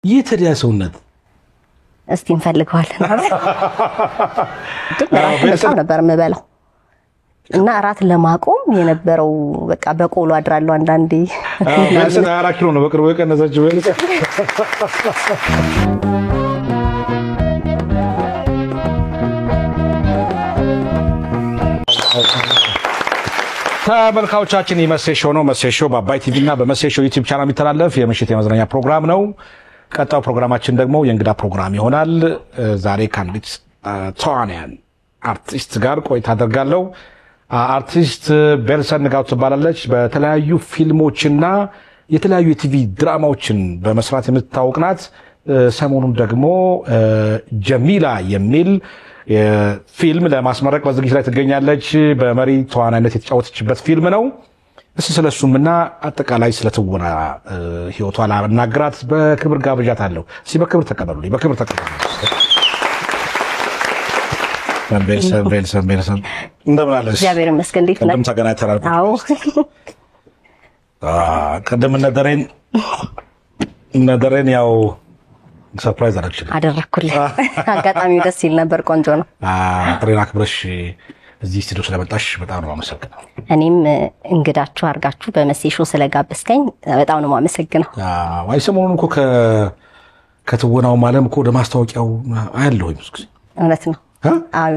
የተዲያ ሰውነት እስቲ እንፈልገዋለን በጣም ነበር የምበላው እና አራት ለማቆም የነበረው በቃ በቆሎ አድራለሁ አንዳንዴ ቤልሰን 4 ኪሎ ነው በቅርቡ የቀነሰችው ቤልሰን ተመልካቾቻችን የመሴሾ ነው መሴሾ በአባይ ቲቪ እና በመሴሾ ዩቲዩብ ቻናል የሚተላለፍ የምሽት የመዝናኛ ፕሮግራም ነው። ቀጣው ፕሮግራማችን ደግሞ የእንግዳ ፕሮግራም ይሆናል። ዛሬ ከአንዲት ተዋናያን አርቲስት ጋር ቆይታ አደርጋለሁ። አርቲስት ቤልሰን ንጋቱ ትባላለች። በተለያዩ ፊልሞችና የተለያዩ የቲቪ ድራማዎችን በመስራት የምትታወቅ ናት። ሰሞኑን ደግሞ ጀሚላ የሚል ፊልም ለማስመረቅ በዝግጅት ላይ ትገኛለች። በመሪ ተዋናይነት የተጫወተችበት ፊልም ነው። እስቲ ስለሱምና አጠቃላይ ስለትወና ህይወቷ ላናግራት በክብር ጋብዣታለሁ። እስቲ በክብር ተቀበሉልኝ። በክብር ተቀበሉልኝ። ቤልሰን እንደምን አለሽ? እግዚአብሔር ይመስገን። እንዴት ነህ? እንደምን ተገናኝተናል? አዎ ቀደም እነደረን ያው ሰርፕራይዝ አደረኩልህ። አጋጣሚው ደስ ይል ነበር። ቆንጆ ነው። ጥሬን አክብረሽ እዚህ ስቱዲዮ ስለመጣሽ በጣም ነው የማመሰግነው። እኔም እንግዳችሁ አርጋችሁ በመሴሾ ስለጋበዝከኝ በጣም ነው የማመሰግነው። አይ ሰሞኑን እኮ ከትወናው ማለም እኮ ወደ ማስታወቂያው አያለሁኝ ብዙ ጊዜ። እውነት ነው።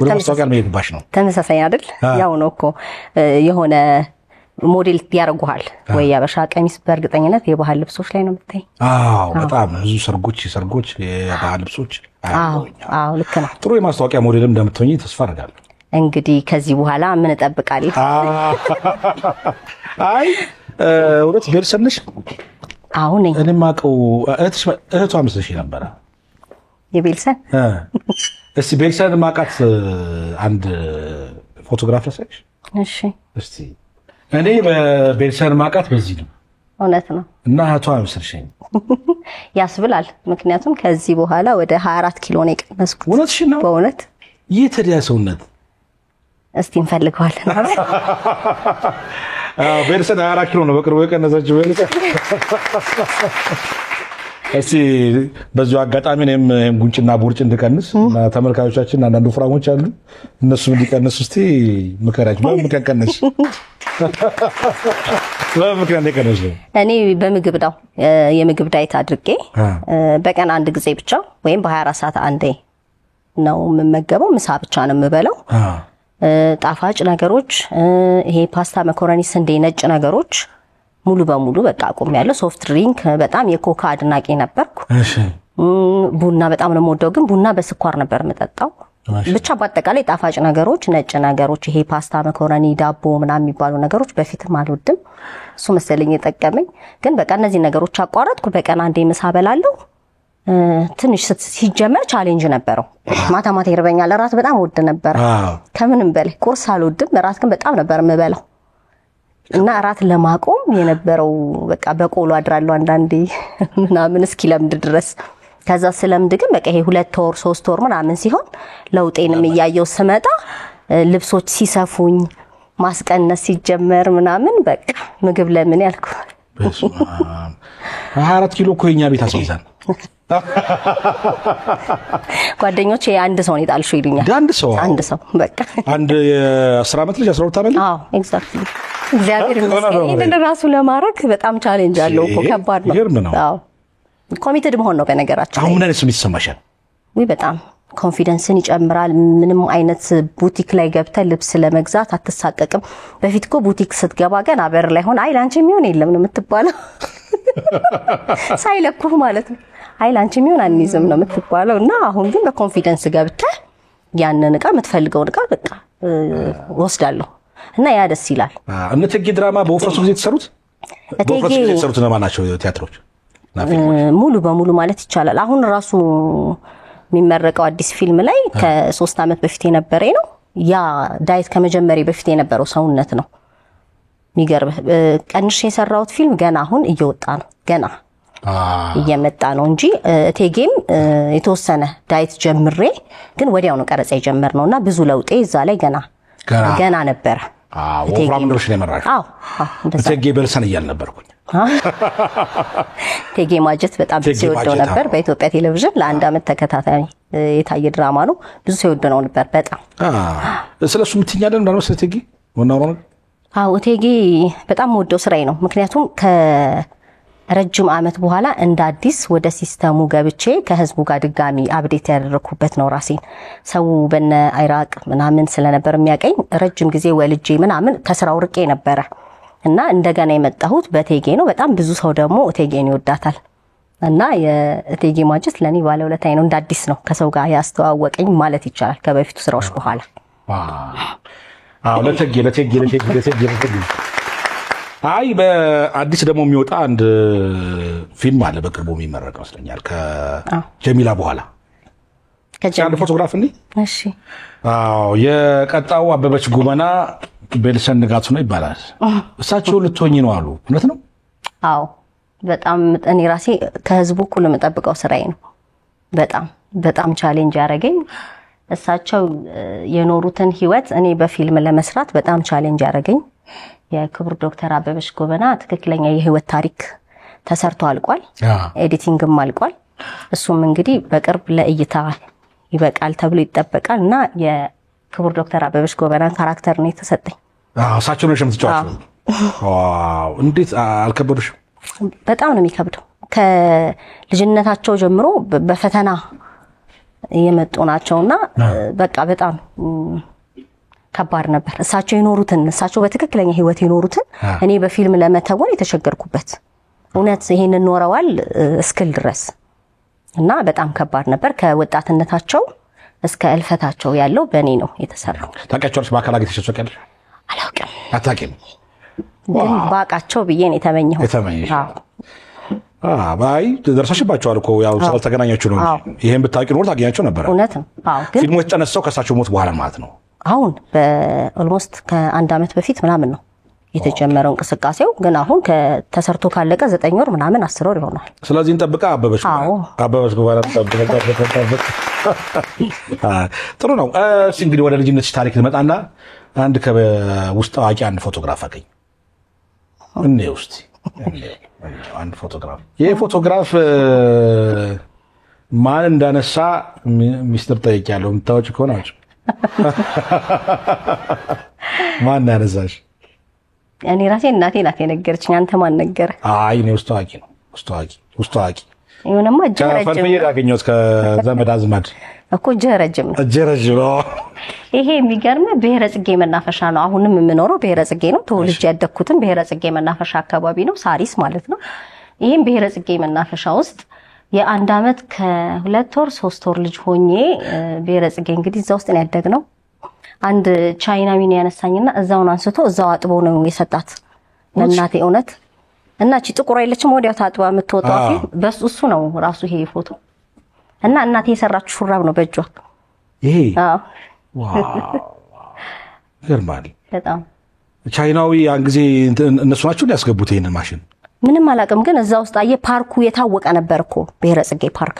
ወደ ማስታወቂያው መሄድባሽ ነው። ተመሳሳይ አይደል? ያው ነው እኮ የሆነ ሞዴል ያረጉሃል ወይ ያበሻ ቀሚስ በእርግጠኝነት የባህል ልብሶች ላይ ነው የምታይ። አዎ በጣም ብዙ ሰርጎች የባህል ልብሶች። አዎ ልክ ነው። ጥሩ የማስታወቂያ ሞዴልም እንደምትሆኚ ተስፋ አደርጋለሁ። እንግዲህ ከዚህ በኋላ ምን እጠብቃለሁ? አይ እውነት ቤልሰን ነሽ? አዎ ነኝ። እኔም አውቀው እህቷ መስለሽ ነበር። የቤልሰን እስቲ ቤልሰን ማቃት አንድ ፎቶግራፍ ላሳይሽ። እሺ እስቲ እኔ በቤልሰን ማቃት በዚህ ነው። እውነት ነው። እና እህቷ መስልሽኝ ያስብላል። ምክንያቱም ከዚህ በኋላ ወደ 24 ኪሎ ነው የቀነስኩት። እውነትሽን ነው? በእውነት የተዲያ ሰውነት እስቲ እንፈልገዋለን። ቤልሰን 24 ኪሎ ነው በቅርቡ የቀነሰችው ቤልሰን። እስቲ በዚሁ አጋጣሚ እኔም ጉንጭና ቦርጭ እንድቀንስ እና ተመልካቾቻችን አንዳንድ ፍራሞች አሉ እነሱም እንዲቀንሱ እስቲ ምከራች። በምክንያት ቀነሽ? በምክንያት ቀነሽ? እኔ በምግብ ነው የምግብ ዳይት አድርጌ በቀን አንድ ጊዜ ብቻ ወይም በ24 ሰዓት አንዴ ነው የምመገበው። ምሳ ብቻ ነው የምበላው። ጣፋጭ ነገሮች ይሄ ፓስታ፣ መኮረኒ፣ ስንዴ፣ ነጭ ነገሮች ሙሉ በሙሉ በቃ አቆሚያለሁ። ሶፍት ድሪንክ በጣም የኮካ አድናቂ ነበርኩ። እሺ ቡና በጣም ነው የምወደው፣ ግን ቡና በስኳር ነበር የምጠጣው። ብቻ በአጠቃላይ ጣፋጭ ነገሮች፣ ነጭ ነገሮች፣ ይሄ ፓስታ፣ መኮረኒ፣ ዳቦ ምናምን የሚባሉ ነገሮች በፊትም አልወድም። እሱ መሰለኝ የጠቀመኝ። ግን በቃ እነዚህ ነገሮች አቋረጥኩ። በቀን አንዴ ምሳ በላለሁ። ትንሽ ሲጀመር ቻሌንጅ ነበረው። ማታ ማታ ይርበኛል። እራት በጣም ወድ ነበር ከምንም በላይ። ቁርስ አልወድም፣ እራት ግን በጣም ነበር የምበላው። እና እራት ለማቆም የነበረው በቃ በቆሎ አድራለሁ አንዳንዴ ምናምን እስኪለምድ ድረስ። ከዛ ስለምድ ግን በቃ ይሄ 2 ወር 3 ወር ምናምን ሲሆን ለውጤንም እያየው ስመጣ ልብሶች ሲሰፉኝ ማስቀነስ ሲጀመር ምናምን በቃ ምግብ ለምን ያልኩ 24 ኪሎ እኮ የኛ ቤት አስይዛል። ጓደኞቼ አንድ ሰው ነው የጣልሽው ይሉኛል። አንድ ሰው በቃ አንድ የ10 ዓመት ልጅ 12 ዓመት ልጅ። አዎ ኤግዛክትሊ። እግዚአብሔር ይመስገን። ይሄን ራሱ ለማድረግ በጣም ቻሌንጅ አለው እኮ ከባድ ነው። አዎ ኮሚትድ መሆን ነው በነገራችን። አሁን ምን አይነት ስሜት ይሰማሻል? ወይ በጣም ኮንፊደንስን ይጨምራል። ምንም አይነት ቡቲክ ላይ ገብተህ ልብስ ለመግዛት አትሳቀቅም። በፊት እኮ ቡቲክ ስትገባ ገና በር ላይ ሆነ አይ ላንቺ የሚሆን የለም ነው የምትባለው። ሳይለኩህ ማለት ነው። አይ ላንቺ የሚሆን አንይዝም ነው የምትባለው። እና አሁን ግን በኮንፊደንስ ገብተህ ያንን ዕቃ የምትፈልገውን ዕቃ በቃ ወስዳለሁ እና ያ ደስ ይላል። እቴጌ ድራማ በወፍረቱ ጊዜ የተሰሩት በወፍረቱ ጊዜ የተሰሩት ነው ማናቸው ቲያትሮች ሙሉ በሙሉ ማለት ይቻላል። አሁን ራሱ የሚመረቀው አዲስ ፊልም ላይ ከ3 ዓመት በፊት የነበረ ነው። ያ ዳይት ከመጀመሪያ በፊት የነበረው ሰውነት ነው። የሚገርም ቀንሽ የሰራውት ፊልም ገና አሁን እየወጣ ነው። ገና እየመጣ ነው እንጂ እቴጌም የተወሰነ ዳይት ጀምሬ ግን ወዲያው ነው ቀረጻ የጀመርነውና ብዙ ለውጤ እዛ ላይ ገና ነበር። ወፍራም እንደርሽ ነው የመራሽ? አዎ እንደዛ። እቴጌ ቤልሰን እያል ነበርኩኝ። እቴጌ ማጀት በጣም ብዙ ይወደው ነበር። በኢትዮጵያ ቴሌቪዥን ለአንድ አመት ተከታታይ የታየ ድራማ ነው። ብዙ ይወደው ነበር በጣም። ስለሱ ምትኛለን ማለት ነው እቴጌ ወናው ነው። እቴጌ በጣም ወደው ስራዬ ነው። ምክንያቱም ከረጅም አመት በኋላ እንደ አዲስ ወደ ሲስተሙ ገብቼ ከህዝቡ ጋር ድጋሚ አፕዴት ያደረኩበት ነው ራሴን። ሰው በነ አይራቅ ምናምን ስለነበር የሚያቀኝ ረጅም ጊዜ ወልጄ ምናምን ከስራው ርቄ ነበረ እና እንደገና የመጣሁት በእቴጌ ነው። በጣም ብዙ ሰው ደግሞ እቴጌን ይወዳታል እና የእቴጌ ማጀት ለኔ ባለውለታዬ ነው። እንደ አዲስ ነው ከሰው ጋር ያስተዋወቀኝ ማለት ይቻላል ከበፊቱ ስራዎች በኋላ። ለእቴጌ አይ በአዲስ ደግሞ የሚወጣ አንድ ፊልም አለ በቅርቡ የሚመረቅ መስለኛል ከጀሚላ በኋላ አንድ ፎቶግራፍ እንዴ። እሺ የቀጣው አበበች ጉበና ቤልሰን ንጋቱ ነው ይባላል። እሳቸው ልትሆኚ ነው አሉ። እውነት ነው? አዎ በጣም እኔ ራሴ ከህዝቡ እኩል የምጠብቀው ስራዬ ነው። በጣም ቻሌንጅ ያደረገኝ እሳቸው የኖሩትን ህይወት እኔ በፊልም ለመስራት በጣም ቻሌንጅ ያደረገኝ የክቡር ዶክተር አበበች ጉበና ትክክለኛ የህይወት ታሪክ ተሰርቶ አልቋል። ኤዲቲንግም አልቋል። እሱም እንግዲህ በቅርብ ለእይታ ይበቃል ተብሎ ይጠበቃል እና የክቡር ዶክተር አበበች ጉበናን ካራክተር ነው የተሰጠኝ። እሳቸው ነው የምትጫወተው? ዋው እንዴት አልከበደሽም? በጣም ነው የሚከብደው። ከልጅነታቸው ጀምሮ በፈተና የመጡ ናቸውና በቃ በጣም ከባድ ነበር። እሳቸው በትክክለኛ ህይወት የኖሩትን እኔ በፊልም ለመተወን የተሸገርኩበት እውነት ይሄንን ኖረዋል እስክል ድረስ እና በጣም ከባድ ነበር። ከወጣትነታቸው እስከ እልፈታቸው ያለው በእኔ ነው የተሰራው። ታውቂያቸዋለሽ? በአካል አግኝተሽ ታውቂያለሽ? አላውቅም። አታውቂም? ግን ባቃቸው ብዬ ነው የተመኘሁት። ባይ ደርሰሽባቸዋል እኮ ያው ስላልተገናኛችሁ ነው። ይሄን ብታውቂ ኖር ታገኛቸው ነበር። እውነት ነው። ግን ፊልሙ የተነሳው ከእሳቸው ሞት በኋላ ማለት ነው። አሁን በኦልሞስት ከአንድ አመት በፊት ምናምን ነው የተጀመረው እንቅስቃሴው። ግን አሁን ከተሰርቶ ካለቀ 9 ወር ምናምን 10 ወር ይሆናል። ስለዚህ እንጠብቃ አበበች ጉበና ተጠብቀ። ጥሩ ነው። እንግዲህ ወደ ልጅነትሽ ታሪክ ልመጣና አንድ ከውስጥ አዋቂ አንድ ፎቶግራፍ አገኝ እኔ ውስጥ አንድ ፎቶግራፍ። ይሄ ፎቶግራፍ ማን እንዳነሳ ሚስተር ጠይቄያለሁ። የምታወጪ ከሆነ አውጪ። ማን ያነሳሽ? እኔ ራሴ እናቴ ናት የነገረችኝ። አንተ ማን ነገረ? አይ እኔ ውስጥ አዋቂ ነው። ውስጥ አዋቂ ይሁንማ ጀረጅም ከፈልፈዬ ያገኘሁት ከዘመድ አዝማድ እኮ ጀረጅም ነው። ይሄ የሚገርም ብሔረ ጽጌ መናፈሻ ነው። አሁንም የምኖረው ብሔረ ጽጌ ነው። ተወልጄ ያደግኩትም ብሔረ ጽጌ መናፈሻ አካባቢ ነው፣ ሳሪስ ማለት ነው። ይሄም ብሔረ ጽጌ መናፈሻ ውስጥ የአንድ አመት ከ2 ወር 3 ወር ልጅ ሆኜ ብሔረ ጽጌ እንግዲህ እዛ ውስጥ ነው ያደግነው። አንድ ቻይናዊን ያነሳኝና እዛውን አንስቶ እዛው አጥቦ ነው የሰጣት ለእናቴ። እውነት እና እቺ ጥቁር አይለችም ወዲያው ታጥባ የምትወጣው ፊልም በሱ እሱ ነው ራሱ ይሄ ፎቶ እና እናቴ የሰራችው ሹራብ ነው በእጇ ይሄ። ዋው ገርማል በጣም። ቻይናዊ ያን ጊዜ እነሱ ናቸው ያስገቡት ይሄንን ማሽን። ምንም አላውቅም፣ ግን እዛ ውስጥ አየ ፓርኩ የታወቀ ነበር እኮ ብሔረ ጽጌ ፓርክ።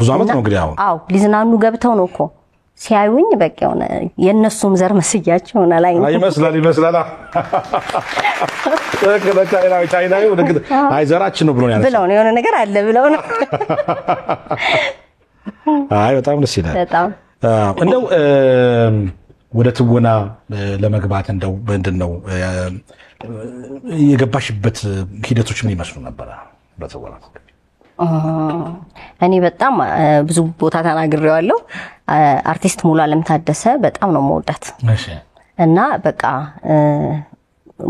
ብዙ አመት ነው እንግዲህ አሁን። ሊዝናኑ ገብተው ነው እኮ ሲያዩኝ በቃ የሆነ የነሱም ዘር መስያቸው ሆነ ላይ ይመስላል። ቻይናዊ አይ ዘራችን ነው ብሎ ነው የሆነ ነገር አለ ብለው ነው። አይ በጣም ደስ ይላል። በጣም እንደው ወደ ትወና ለመግባት እንደው ምንድነው የገባሽበት ሂደቶች ምን ይመስሉ ነበር? በትወና እኔ በጣም ብዙ ቦታ ተናግሬዋለሁ። አርቲስት ሙሉዓለም ታደሰ በጣም ነው የምወዳት እና በቃ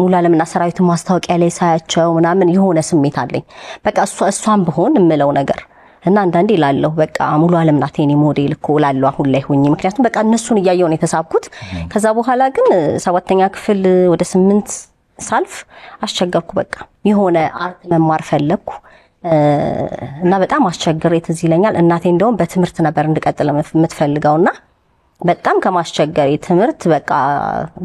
ሙሉዓለምና ሰራዊት ማስታወቂያ ላይ ሳያቸው ምናምን የሆነ ስሜት አለኝ። በቃ እሷን ብሆን እምለው ነገር እና አንዳንዴ ላለሁ በቃ ሙሉዓለም ናት የኔ ሞዴል እኮ ላለሁ አሁን ላይ ሆኜ። ምክንያቱም በቃ እነሱን እያየሁ ነው የተሳብኩት። ከዛ በኋላ ግን 7ኛ ክፍል ወደ 8 ሳልፍ አስቸገርኩ። በቃ የሆነ አርት መማር ፈለግኩ እና በጣም አስቸግሬ ትዝ ይለኛል። እናቴ እንደውም በትምህርት ነበር እንድቀጥል የምትፈልገውና በጣም ከማስቸገሬ ትምህርት በቃ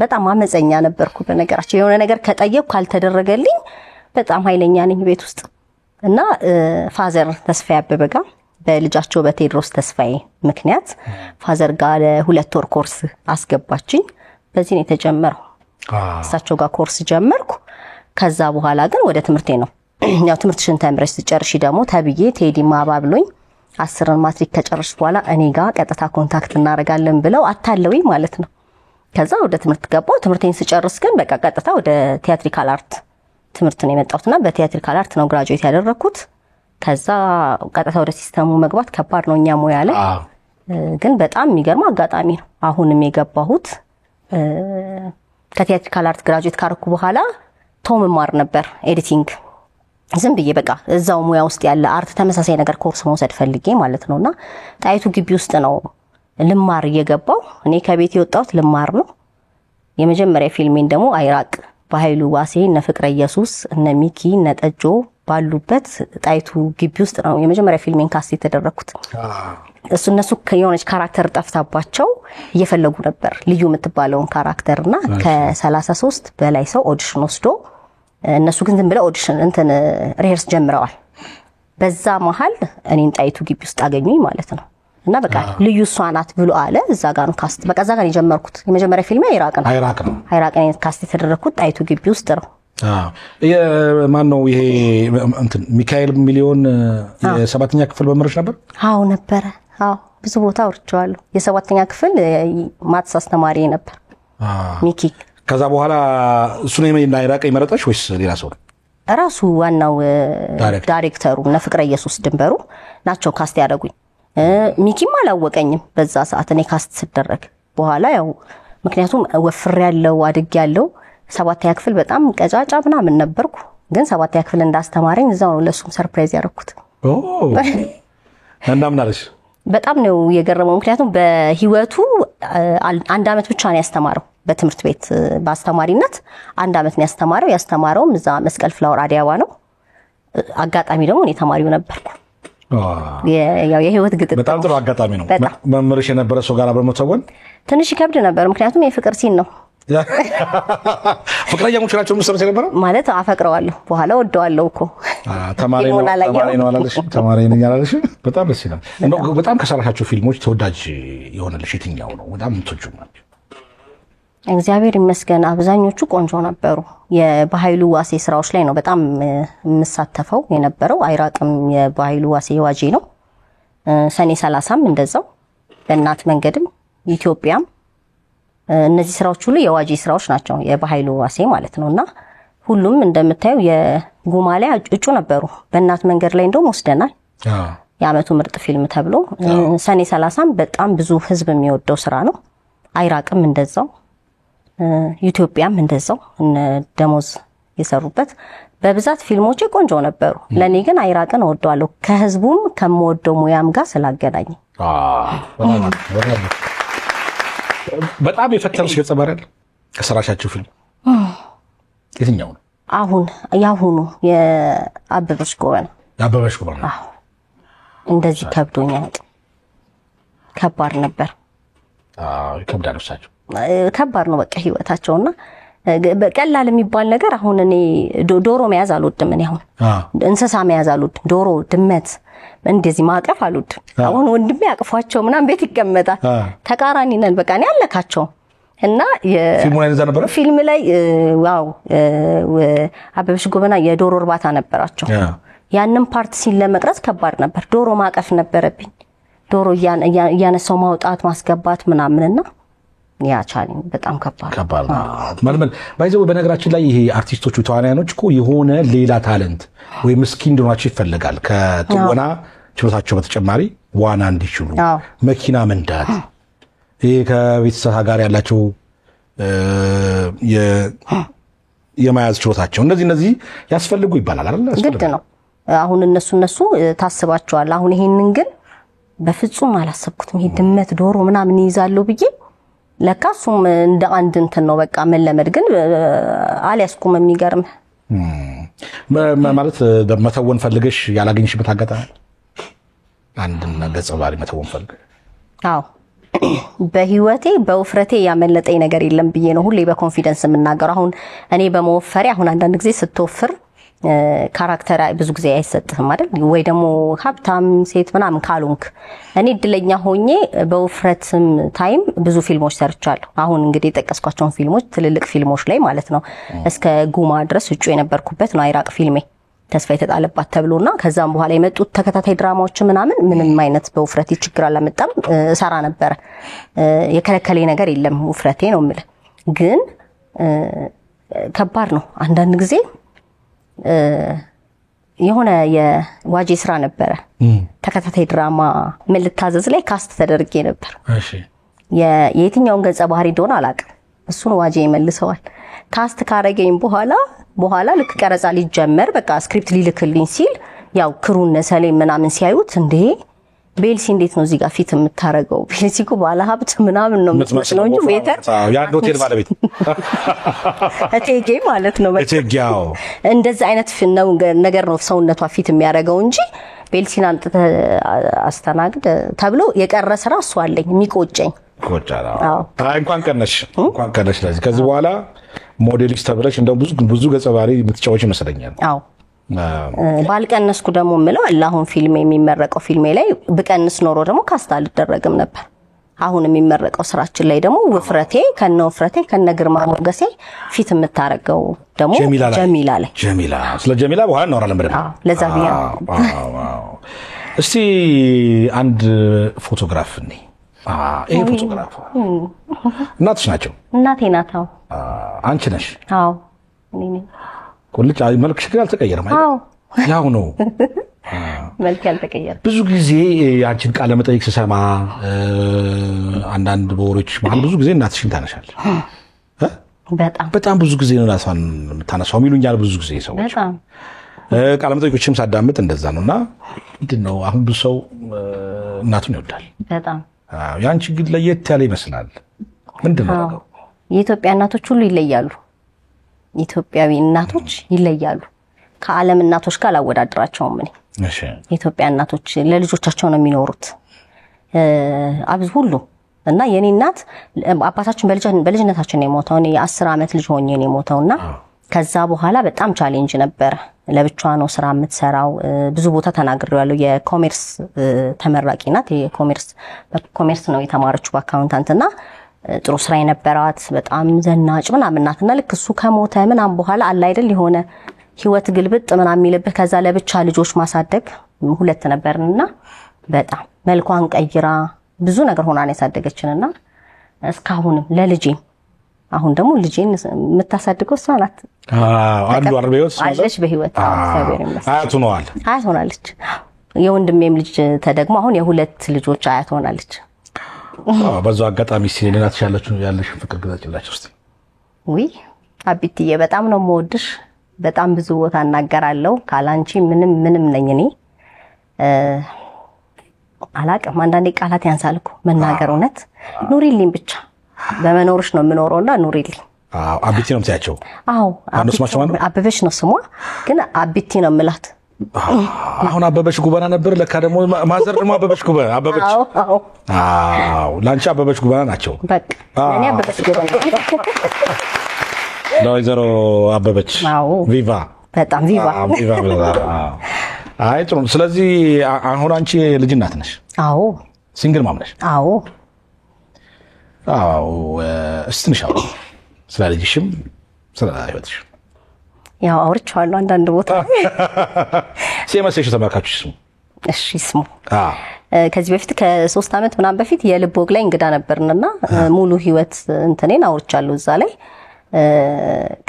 በጣም አመፀኛ ነበርኩ። በነገራችን የሆነ ነገር ከጠየቅኩ ካልተደረገልኝ በጣም ኃይለኛ ነኝ ቤት ውስጥ እና ፋዘር ተስፋዬ አበበ ጋር በልጃቸው በቴድሮስ ተስፋዬ ምክንያት ፋዘር ጋር ለ2 ወር ኮርስ አስገባችኝ። በዚህ ነው የተጀመረው። እሳቸው ጋር ኮርስ ጀመርኩ። ከዛ በኋላ ግን ወደ ትምህርቴ ነው ያው ትምህርትሽን ተምረሽ ትጨርሺ ደግሞ ተብዬ ቴዲ ማባብሎኝ 10 ማትሪክ ከጨረስሽ በኋላ እኔ ጋር ቀጥታ ኮንታክት እናደርጋለን ብለው አታለውኝ ማለት ነው። ከዛ ወደ ትምህርት ገባው። ትምህርቴን ስጨርስ ግን በቃ ቀጥታ ወደ ቲያትሪካል አርት ትምህርት ነው የመጣሁትና በቲያትሪካል አርት ነው ግራጁዌት ያደረኩት። ከዛ ቀጥታ ወደ ሲስተሙ መግባት ከባድ ነው እኛ ሙያ ላይ ግን በጣም የሚገርም አጋጣሚ ነው። አሁንም የገባሁት ከቲያትሪካል አርት ግራጁዌት ካረኩ በኋላ ቶም ማር ነበር ኤዲቲንግ ዝም ብዬ በቃ እዛው ሙያ ውስጥ ያለ አርት ተመሳሳይ ነገር ኮርስ መውሰድ ፈልጌ ማለት ነውና ጣይቱ ግቢ ውስጥ ነው ልማር እየገባው። እኔ ከቤት የወጣሁት ልማር ነው። የመጀመሪያ ፊልሜን ደግሞ አይራቅ በኃይሉ ዋሴ እነ ፍቅረ ኢየሱስ እነ ሚኪ እነ ጠጆ ባሉበት ጣይቱ ግቢ ውስጥ ነው የመጀመሪያ ፊልሜን ካስት የተደረኩት። እነሱ የሆነች ካራክተር ጠፍታባቸው እየፈለጉ ነበር ልዩ የምትባለውን ካራክተርና ከ33 በላይ ሰው ኦዲሽን ወስዶ እነሱ ግን ዝም ብለው ኦዲሽን እንትን ሪሄርስ ጀምረዋል። በዛ መሃል እኔን ጣይቱ ግቢ ውስጥ አገኙኝ ማለት ነው። እና በቃ ልዩ እሷ ናት ብሎ አለ። እዛ ጋር ነው ካስት በቃ እዛ ጋር የጀመርኩት። የመጀመሪያ ፊልሜ አይራቅ ነው ካስት የተደረኩት ጣይቱ ግቢ ውስጥ ነው። ማን ነው ይሄ እንትን ሚካኤል ሚሊዮን የ7ኛ ክፍል መምህርሽ ነበር? አዎ ነበረ። አዎ ብዙ ቦታ ወርቻለሁ። የ7ኛ ክፍል ማትስ አስተማሪ ነበር ሚኪ። ከዛ በኋላ እሱ ነው አይራቅ ይመረጣሽ ወይስ ሌላ ሰው? ራሱ ዋናው ዳይሬክተሩ እነ ፍቅረ ኢየሱስ ድንበሩ ናቸው ካስት ያደረጉኝ። ሚኪም አላወቀኝም በዛ ሰዓት እኔ ካስት ስደረግ። በኋላ ያው ምክንያቱም ወፍር ያለው አድግ ያለው 7ኛ ክፍል በጣም ቀጫጫ ምናምን ነበርኩ። ግን 7ኛ ክፍል እንዳስተማረኝ እዛው ነው ለሱም ሰርፕራይዝ ያደረኩት። እናምናለሽ? በጣም ነው የገረመው። ምክንያቱም በህይወቱ 1 አመት ብቻ ነው ያስተማረው በትምህርት ቤት በአስተማሪነት 1 አመት ነው ያስተማረው። ያስተማረውም እዛ መስቀል ፍላወር አዲያባ ነው። አጋጣሚ ደግሞ እኔ ተማሪው ነበርኩ። ያው የህይወት ግጥም በጣም ጥሩ አጋጣሚ ነው። መምህርሽ የነበረ ሰው ጋር አብረን መተወን ትንሽ ይከብድ ነበር። ምክንያቱም የፍቅር ሲን ነው። ፍቅረኛሞች ናቸው መስራት የነበረው ማለት አፈቅረዋለሁ በኋላ ወደዋለሁ እኮ ተማሪ ነው አላለሽ? ተማሪ ነኝ አላለሽ? በጣም ደስ ይላል። እንደው በጣም ከሰራሻቸው ፊልሞች ተወዳጅ የሆነልሽ የትኛው ነው? በጣም የምትወጂው ማለት? እግዚአብሔር ይመስገን አብዛኞቹ ቆንጆ ነበሩ። የባህይሉ ዋሴ ስራዎች ላይ ነው በጣም የምሳተፈው የነበረው። አይራቅም የባህይሉ ዋሴ ዋጂ ነው። ሰኔ 30ም እንደዛው፣ በእናት መንገድም፣ ኢትዮጵያም እነዚህ ስራዎች ሁሉ የዋጂ ስራዎች ናቸው የባህይሉ ዋሴ ማለት ነውና ሁሉም እንደምታዩ የጉማ ላይ እጩ ነበሩ። በእናት መንገድ ላይ እንደውም ወስደናል የአመቱ ምርጥ ፊልም ተብሎ። ሰኔ 30ም በጣም ብዙ ህዝብ የሚወደው ስራ ነው። አይራቅም እንደዛው፣ ኢትዮጵያም እንደዛው እነ ደሞዝ የሰሩበት በብዛት ፊልሞቼ ቆንጆ ነበሩ። ለኔ ግን አይራቅን እወደዋለሁ ከህዝቡም ከመወደው ሙያም ጋር ስላገናኝ። በጣም የፈተነሽ ገጸ ባህሪ አይደል ከሰራሻቸው ፊልም የትኛው ነው? ያሁኑ የአበበሽ ጎበና እንደዚህ ከብዶኛል። ከባድ ነበር። ይከብዳል። እሳቸው ከባድ ነው በቃ ህይወታቸውና በቀላል የሚባል ነገር። አሁን እኔ ዶሮ መያዝ አልወድም። እኔ አሁን እንስሳ መያዝ አልወድም። ዶሮ፣ ድመት እንደዚህ ማቀፍ አልወድም። አሁን ወንድሜ ያቅፏቸው ምናምን ቤት ይቀመጣል። ተቃራኒ ነን በቃ እኔ አለካቸው እና ፊልም ላይ ዋው አበበሽ ጎበና የዶሮ እርባታ ነበራቸው። ያንን ፓርት ሲል ለመቅረጽ ከባድ ነበር። ዶሮ ማቀፍ ነበረብኝ። ዶሮ እያነሳው ማውጣት ማስገባት ምናምንና ያ ቻሌንጅ በጣም ከባድ ነው። መልመል ባይዘው በነገራችን ላይ ይሄ አርቲስቶቹ ተዋናዮች እኮ የሆነ ሌላ ታለንት ወይ ምስኪን እንደሆናቸው ይፈልጋል። ከትወና ችሎታቸው በተጨማሪ ዋና እንዲችሉ፣ መኪና መንዳት፣ ይሄ ከቤተሰብ ጋር ያላቸው የማያዝ ችሎታቸው እነዚህ ያስፈልጉ ይባላል አይደል? ግድ ነው። አሁን እነሱ ታስባቸዋል። አሁን ይሄንን ግን በፍጹም አላሰብኩትም። ይሄ ድመት ዶሮ ምናምን ይይዛሉ ብዬ ለካሱም እንደ አንድ እንትን ነው በቃ መለመድ ግን አልያዝኩም። የሚገርም ማለት መተወን ፈልገሽ ያላገኝሽበት አጋጣሚ አንድ ገጸ ባህሪ መተወን ፈልገሽ? አዎ በህይወቴ በውፍረቴ ያመለጠኝ ነገር የለም ብዬ ነው ሁሌ በኮንፊደንስ የምናገረው። አሁን እኔ በመወፈሬ አሁን አንዳንድ ጊዜ ስትወፍር ካራክተር ብዙ ጊዜ አይሰጥህም አይደል? ወይ ደግሞ ሀብታም ሴት ምናምን ካልሆንክ። እኔ እድለኛ ሆኜ በውፍረትም ታይም ብዙ ፊልሞች ሰርቻለሁ። አሁን እንግዲህ የጠቀስኳቸውን ፊልሞች ትልልቅ ፊልሞች ላይ ማለት ነው እስከ ጉማ ድረስ እጩ የነበርኩበት ነው አይራቅ ፊልሜ። ተስፋ የተጣለባት ተብሎና ከዛም በኋላ የመጡት ተከታታይ ድራማዎች ምንም አይነት በውፍረቴ ችግር አላመጣም። ሰራ ነበር። የከለከለኝ ነገር የለም። ውፍረቴ ነው የምልህ። ግን ከባድ ነው አንዳንድ ጊዜ የሆነ የዋጄ ስራ ነበረ። ተከታታይ ድራማ ምን ልታዘዝ ላይ ካስት ተደርጌ ነበር። እሺ የየትኛውን ገጸ ባህሪ እንደሆነ አላውቅም። እሱን ዋጄ ይመልሰዋል። ካስት ካረገኝ በኋላ ልክ ቀረጻ ሊጀመር በቃ ስክሪፕት ሊልክልኝ ሲል ያው ክሩን ሰሌም ምናምን ሲያዩት እንዴ ቤልሲ እንዴት ነው እዚህ ጋር ፊት የምታረገው? ቤልሲ እኮ ባለ ሀብት ምናምን ነው የምትመስለው እንጂ ዌተር ያን ሆቴል ባለቤት እቴጌ ማለት ነው። እቴጌው እንደዛ አይነት ነገር ነው ሰውነቷ ፊት የሚያረገው እንጂ ቤልሲን አንተ አስተናግድ ተብሎ የቀረ ስራ እሱ አለኝ የሚቆጨኝ። ቆጫራ እንኳን ቀነሽ ለዚህ ከዚህ በኋላ ሞዴሊስት ተብለሽ እንደው ብዙ ገጸ ባህሪ የምትጫወች ይመስለኛል። አዎ ባልቀነስኩ ደግሞ ምለው አሁን ፊልም የሚመረቀው ፊልሜ ላይ ብቀንስ ኖሮ ደግሞ ካስት አልደረግም ነበር። አሁን የሚመረቀው ስራችን ላይ ደግሞ ውፍረቴ ከነ ግርማ ሞገሴ ፊት የምታረገው ደግሞ ጀሚላ ስለ ጀሚላ በኋላ እናወራለን በደንብ። ለዛ ቢያ እስቲ አንድ ፎቶግራፍ ነኝ። ይሄ ፎቶግራፍ እናትሽ ናቸው? እናቴ ናት። አዎ አንቺ ነሽ? አዎ እኔ ነኝ። ኮልጭ መልክሽ ግን አልተቀየረም አይደል? አዎ ያው ነው መልክ ያልተቀየረ። ብዙ ጊዜ አንቺን ቃለ መጠይቅ ስሰማ አንዳንድ በወሮች ማለት ብዙ ጊዜ እናትሽን ታነሻለሽ። በጣም ብዙ ጊዜ ነው እናቷን ታነሳው የሚሉኛል ብዙ ጊዜ ሰዎች። በጣም ቃለ መጠይቆችም ሳዳምጥ እንደዛ ነውና ምንድነው አሁን ብዙ ሰው እናቱን ይወዳል በጣም። ያንቺ ግን ለየት ያለ ይመስላል። ምንድነው ነው? የኢትዮጵያ እናቶች ሁሉ ይለያሉ። ኢትዮጵያዊ እናቶች ይለያሉ። ከዓለም እናቶች ጋር አላወዳድራቸውም እኔ። እሺ የኢትዮጵያ እናቶች ለልጆቻቸው ነው የሚኖሩት አብዝ ሁሉ እና የኔ እናት አባታችን በልጅነታችን ነው የሞተው። እኔ 10 ዓመት ልጅ ሆኜ ነው የሞተውና ከዛ በኋላ በጣም ቻሌንጅ ነበር። ለብቻዋ ነው ስራ የምትሰራው። ብዙ ቦታ ተናግሬዋለሁ። የኮሜርስ ተመራቂ ናት። በኮሜርስ ነው የተማረችው በአካውንታንትና ጥሩ ስራ የነበራት በጣም ዘናጭ ምናምን ናትና ልክ እሱ ከሞተ ምናምን በኋላ አለ አይደል የሆነ ህይወት ግልብጥ ምናምን የሚልብህ ከዛ ለብቻ ልጆች ማሳደግ 2 ነበርንና በጣም መልኳን ቀይራ ብዙ ነገር ሆና ነው ያሳደገችንና እስካሁንም ለልጄ አሁን ደግሞ ልጄን የምታሳድገው እሷ ናት። አንዱ አርቤውስ አለች በህይወት እግዚአብሔር ይመስገን። አያት ሆናለች። የወንድሜም ልጅ ተደግሞ አሁን የ2 ልጆች አያት ሆናለች። በዛው አጋጣሚ ሲነናት ያለሽ ፍቅር ግለጭላችሁ እስቲ። ውይ አቢትዬ በጣም ነው የምወድሽ። በጣም ብዙ ቦታ እናገራለሁ። ካላንቺ ምንም ነኝ እኔ። አላቅም አንዳንዴ ቃላት ያንሳልኩ መናገር። እውነት ኑሪልኝ ብቻ በመኖርሽ ነው የምኖረውና ኑሪልኝ። አቢቲ ነው የምትያቸው? አዎ አበበች ነው ስሟ ግን አቢቲ ነው የምላት። አሁን አበበች ጉበና ነበር ለካ ደግሞ ማዘር ደግሞ አበበች ጉበና አበበች። አዎ ላንቺ አበበች ጉበና ናቸው። በቃ እኔ አበበች ጉበና ለወይዘሮ አበበች ቪቫ በጣም ቪቫ። አይ ጥሩ። ስለዚህ አሁን አንቺ ልጅ እናት ነሽ? አዎ። ሲንግል ማም ነሽ? አዎ። እስትንሻው ስለ ልጅሽም ስለ ህይወትሽ ያው አውርቻለሁ አንዳንድ ቦታ። ሲመሰሽ ተመልካቾች ስሙ። እሺ ስሙ። ከዚህ በፊት ከ3 ዓመት ምናምን በፊት የልብ ወግ ላይ እንግዳ ነበርንና ሙሉ ህይወት እንትኔን አውርቻለሁ እዛ ላይ።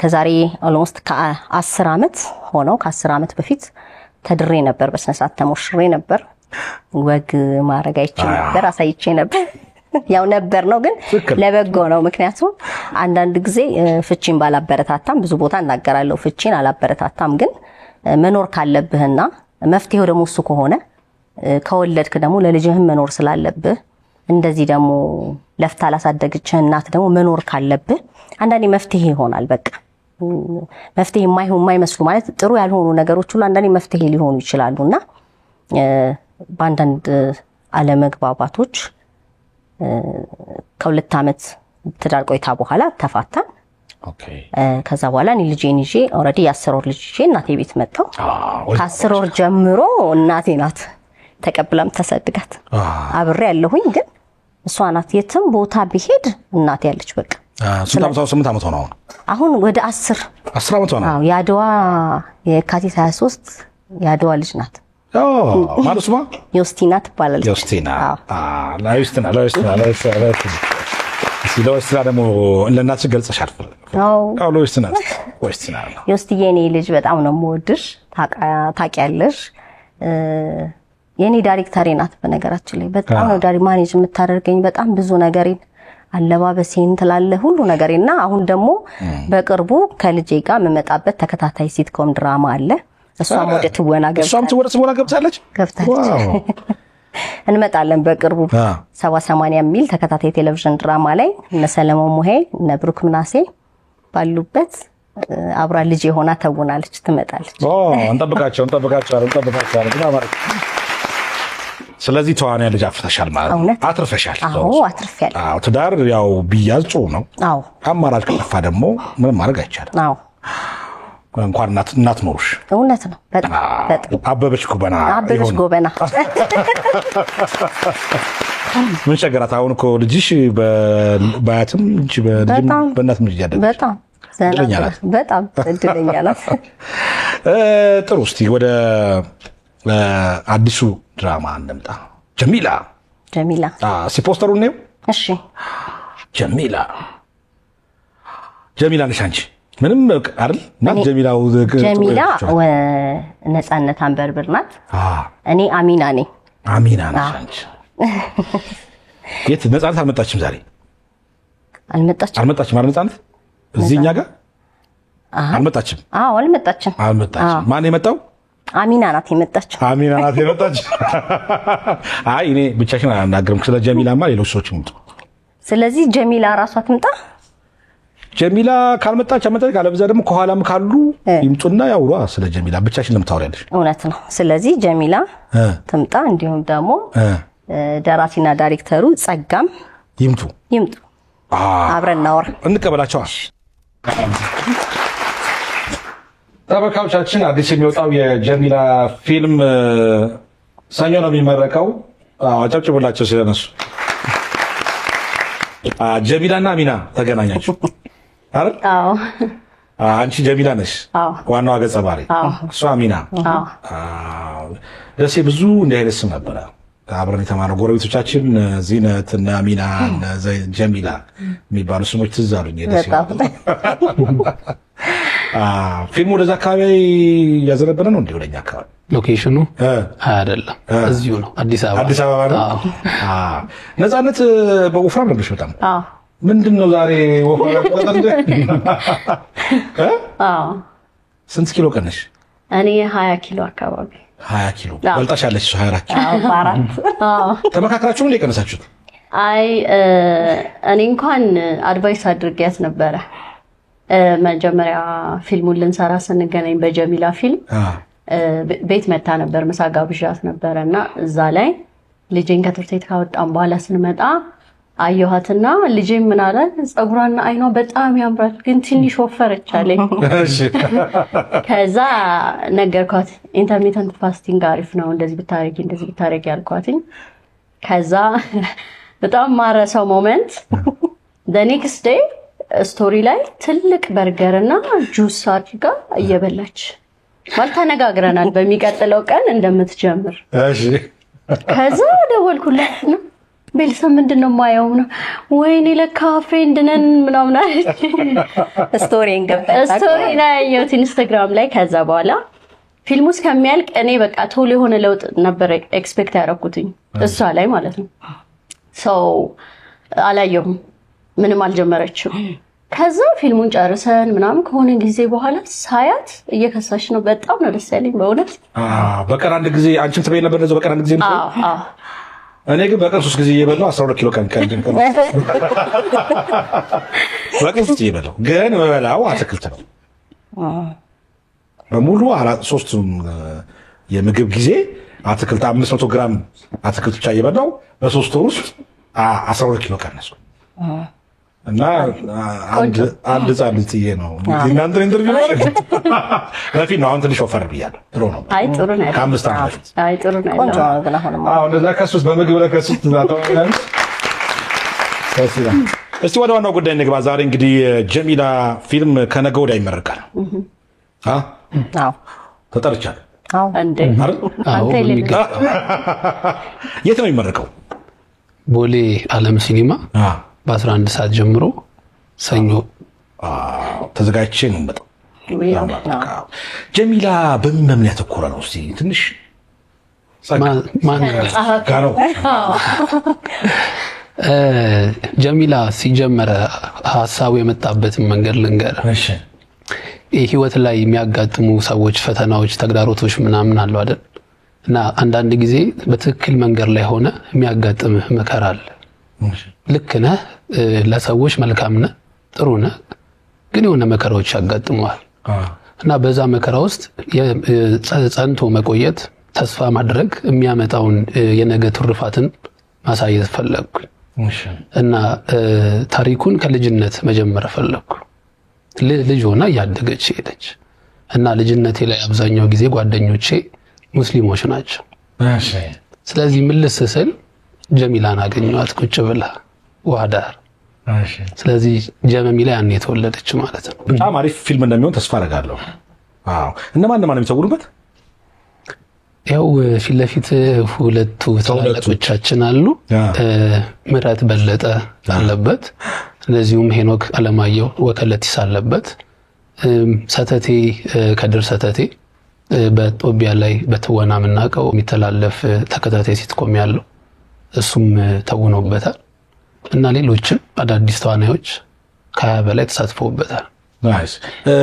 ከዛሬ ኦልሞስት ከ10 ዓመት ሆነው ከ10 ዓመት በፊት ተድሬ ነበር። በስነ ስርዓት ተሞሽሬ ነበር። ወግ ማረግ አይቼ ነበር፣ አሳይቼ ነበር። ያው ነበር ነው ግን ለበጎ ነው። ምክንያቱም አንዳንድ ጊዜ ፍቺን ባላበረታታም ብዙ ቦታ እናገራለሁ። ፍቺን አላበረታታም ግን መኖር ካለብህና መፍትሄው ደግሞ እሱ ከሆነ ከወለድክ ደግሞ ለልጅህም መኖር ስላለብህ እንደዚህ ደግሞ ለፍታ ላሳደገች እናት ደግሞ መኖር ካለብህ አንዳንዴ መፍትሄ ይሆናል። በቃ መፍትሄ የማይመስሉ ማለት ጥሩ ያልሆኑ ነገሮች ሁሉ አንዳንዴ መፍትሄ ሊሆኑ ይችላሉና በአንዳንድ አለመግባባቶች ከ2 ዓመት ትዳር ቆይታ በኋላ ተፋታን። ከዛ በኋላ እኔ ልጄን ይዤ ኦልሬዲ የ10 ወር ልጅ ይዤ እናቴ ቤት መጣሁ። ከ10 ወር ጀምሮ እናቴ ናት ተቀብላም ተሰድጋት አብሬ ያለሁኝ ግን እሷ ናት የትም ቦታ ቢሄድ እናቴ ያለች በቃ 8 ዓመት ሆነው አሁን ወደ 10 ዓመት ሆነው። አዎ የአድዋ የካቲት 23 የአድዋ ልጅ ናት። ማለት ስማ ዮስቲና ትባላለች። ዮስቲና ዮስቲና ደግሞ ለእናትሽ ገልጸሻል? አዎ ዮስቲና ዮስቲዬ የኔ ልጅ በጣም ነው የምወድሽ፣ ታውቂያለሽ። የኔ ዳይሬክተሬ ናት በነገራችን ላይ በጣም ነው ማኔጅ የምታደርገኝ በጣም ብዙ ነገሬን አለባበሴን ትላለህ ሁሉ ነገሬና አሁን ደግሞ በቅርቡ ከልጄ ጋር የምመጣበት ተከታታይ ሲትኮም ድራማ አለ። እሷም ወደ ትወና ገብታለች። እንመጣለን በቅርቡ 70/80 የሚል ተከታታይ ቴሌቪዥን ድራማ ላይ እነ ሰለሞን ሙሄ እነ ብሩክ ምናሴ ባሉበት አብራ ልጅ ሆና ተውናለች ትመጣለች። እንጠብቃቸው ማለት ስለዚህ ተዋናይ ልጅ አፍርተሻል ማለት ነው። አትርፈሻል። አዎ አትርፈሻል። አዎ ትዳር ያው ቢያዝ ጥሩ ነው። አዎ አማራጭ ከጠፋ ደግሞ ምንም ማድረግ አይቻልም። አዎ እንኳን እናት ኖርሽ። እውነት ነው። በጣም አበበች ጎበና ምን ቸገራት? አሁን እኮ ልጅሽ በአያትም እንጂ በእናትም ልጅ ያደረች በጣም እድለኛ ናት። ጥሩ። እስቲ ወደ አዲሱ ድራማ እንምጣ። ጀሚላ ፖስተሩን ነው። እሺ ጀሚላ ነሽ አንቺ ምንም አይደል? ናት ጀሚላ ነፃነት አንበርብር ናት። እኔ አሚና ነኝ። አሚና ነሽ አንቺ። የት ነፃነት አልመጣችም? ዛሬ አልመጣችም። ነፃነት እዚህኛ ጋር አልመጣችም። አዎ አልመጣችም። ማን የመጣው? አሚና ናት የመጣችው። አይ እኔ ብቻሽን አናገርም። ስለ ጀሚላማ ሌሎች ሰዎች ይምጡ። ስለዚህ ጀሚላ ራሷ ትምጣ። ጀሚላ ካልመጣች ካለበዛ ደግሞ ከኋላም ካሉ ይምጡና ያውራ ስለ ጀሚላ። ብቻሽን ለምታወሪያለሽ። እውነት ነው። ስለዚህ ጀሚላ ትምጣ። እንዲሁም ደግሞ ደራሲና ዳይሬክተሩ ጸጋም ይምጡ። አብረን እናወራ። እንቀበላቸዋል። ተመልካቾቻችን አዲስ የሚወጣው የጀሚላ ፊልም ሰኞ ነው የሚመረቀው። አጨብጭቡላቸው ስለነሱ። ጀሚላና አሚና ተገናኛችሁ አይደል? አዎ። አንቺ ጀሚላ ነሽ ዋናዋ ገጸ ባህሪ፣ እሷ አሚና። ደሴ ብዙ እንዲህ አይነት ስም ነበረ አብረን የተማረው ጎረቤቶቻችን ዚነት እና አሚና እና ጀሚላ የሚባሉ ስሞች ትዝ አሉኝ። ደሴ ፊልሙ ወደዛ አካባቢ ያዘነበለ ነው እንዴ? ወደኛ አካባቢ ሎኬሽኑ አይደለም፣ እዚሁ ነው። አዲስ አበባ ነው። ነፃነት በወፍራም ነበር በጣም። ምንድነው ዛሬ ወፍራም ስንት ኪሎ ቀነሽ? እኔ 20 ኪሎ አካባቢ። 20 ኪሎ በልጣሻለች። 24 ተመካከራችሁ ነው የቀነሳችሁት? አይ እኔ እንኳን አድቫይስ አድርጌያት ነበረ። መጀመሪያ ፊልሙን ልንሰራ ስንገናኝ በጀሚላ ፊልም ቤት መታ ነበር፣ ምሳ ጋብዣት ነበርና እዛ ላይ ልጄን ከትምህርት ቤት ካወጣን በኋላ ስንመጣ አየኋትና ልጄን ምን አለ፣ ፀጉሯና አይኗ በጣም ያምራል ግን ትንሽ ወፈረች አለኝ። ከዛ ነገርኳት፣ ኢንተርሚተንት ፋስቲንግ አሪፍ ነው እንደዚህ ብታረጊ ያልኳትኝ። ከዛ በጣም ማረሰው ሞመንት the next day ስቶሪ ላይ ትልቅ በርገርና ጁስ አድርጋ እየበላች ማለት ተነጋግረናል በሚቀጥለው ቀን እንደምትጀምር። እሺ ከዛ ደወልኩላት ነው ቤልሰም ምንድነው ማየው ነው ወይኔ ለካ ፍሬንድ ነን ምናምን አለች። ስቶሪን ላይ ያየሁት ኢንስታግራም ላይ። ከዛ በኋላ ፊልሙ እስከሚያልቅ እኔ በቃ ቶሎ የሆነ ለውጥ ነበር ኤክስፔክት ያደረኩትኝ እሷ ላይ ማለት ነው። አላየሁም፣ ምንም አልጀመረችም። ከዛ ፊልሙን ጨርሰን ምናምን ከሆነ ጊዜ በኋላ ሳያት እየከሳሽ ነው። በጣም ነው ደስ ያለኝ በእውነት። በቀን አንድ ጊዜ አንቺም ትበይ ነበር እንደው በቀን አንድ ጊዜ ነው? እኔ ግን በቀን 3 ጊዜ እየበላሁ 12 ኪሎ ቀን በቀን 3 እየበላሁ ግን መበላው አትክልት ነው በሙሉ 3ቱም የምግብ ጊዜ አትክልት 500 ግራም አትክልት ብቻ እየበላሁ በ3 ወር ውስጥ 12 ኪሎ ቀነስኩ። እና አንድ ህፃን ልጅ ጥዬ ነው እናንተ ኢንተርቪው ለፊት ነው። አሁን ትንሽ ወፈር ብያለሁ። ጥሩ ነው። አይ ጥሩ ነው። ከ5 ዓመት በፊት አይ ጥሩ ነው። ቆንጆ ግን አሁንም እንደዛ ከሱስ በምግብ ለከሱስ ተዛተዋል። እስቲ ወደ ዋናው ጉዳይ እንግባ። ዛሬ እንግዲህ ጀሚላ ፊልም ከነገ ወዲያ ይመረቃል። አዎ ተጠርቻለሁ። አዎ እንዴ አዎ የት ነው የሚመረቀው? ቦሌ ዓለም ሲኒማ በ11 ሰዓት ጀምሮ ሰኞ። ተዘጋጅቼ ነው የምመጣው። ጀሚላ በምን ያተኮረ ነው? እስቲ ትንሽ ጀሚላ ሲጀመረ ሀሳቡ የመጣበትን መንገድ ልንገር። ህይወት ላይ የሚያጋጥሙ ሰዎች ፈተናዎች፣ ተግዳሮቶች ምናምን አለው አይደል? እና አንዳንድ ጊዜ በትክክል መንገድ ላይ ሆነ የሚያጋጥምህ መከራ አለ። ልክ ነህ፣ ለሰዎች መልካም ነህ፣ ጥሩ ነህ፣ ግን የሆነ መከራዎች ያጋጥመዋል። እና በዛ መከራ ውስጥ ጸንቶ መቆየት፣ ተስፋ ማድረግ የሚያመጣውን የነገ ትሩፋትን ማሳየት ፈለግኩ። እና ታሪኩን ከልጅነት መጀመር ፈለግኩ። ልጅ ሆና እያደገች ሄደች እና ልጅነቴ ላይ አብዛኛው ጊዜ ጓደኞቼ ሙስሊሞች ናቸው። ስለዚህ ምልስ ስል ጀሚላን አገኘኋት ቁጭ ብላ ውሃ ዳር። ስለዚህ ጀሚላ ያኔ የተወለደች ማለት ነው። በጣም አሪፍ ፊልም እንደሚሆን ተስፋ አደርጋለሁ። እነማን የሚሰውሩበት? ያው ፊት ለፊት ሁለቱ ታላላቆቻችን አሉ። ምረት በለጠ አለበት፣ እንደዚሁም ሄኖክ አለማየሁ ወከለቲስ አለበት። ሰተቴ ከድር ሰተቴ በጦቢያ ላይ በትወና የምናውቀው የሚተላለፍ ተከታታይ ሲትኮም ያለው እሱም ተውኖበታል። እና ሌሎችም አዳዲስ ተዋናዮች ከ20 በላይ ተሳትፈውበታል። ናይስ።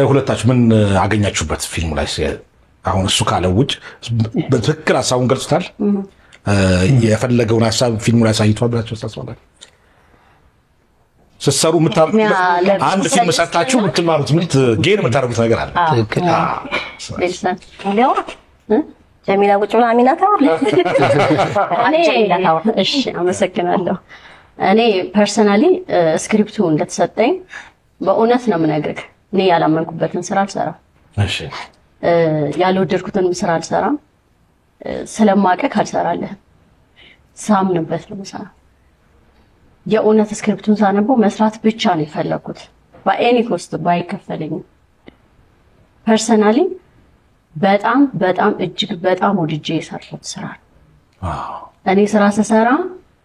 ሁለታችሁ ምን አገኛችሁበት ፊልሙ ላይ? አሁን እሱ ካለው ውጭ በትክክል ሀሳቡን ገልጹታል? የፈለገውን ሀሳብ ፊልሙ ላይ አሳይቷል ብላችሁ ታስባላችሁ? ስትሰሩ አንድ ፊልም ሰርታችሁ የምትማሩት ጌን የምታደርጉት ነገር አለ? ትክክል። ጀሚላ ቁጭ ብላ አሚናታ እሺ፣ አመሰግናለሁ። እኔ ፐርሰናሊ ስክሪፕቱ እንደተሰጠኝ በእውነት ነው የምነግርህ። እኔ ያላመንኩበትን ስራ አልሰራም። እሺ፣ ያልወደድኩትን ስራ አልሰራም። ስለማቀቅ አልሰራለህም። ሳምንበት ነው የምሰራው። የእውነት ስክሪፕቱን ሳነበው መስራት ብቻ ነው የፈለኩት፣ በኤኒ ኮስት ባይከፈለኝም። ፐርሰናሊ በጣም በጣም እጅግ በጣም ወድጄ የሰራሁት ስራ ነው። እኔ ስራ ስሰራ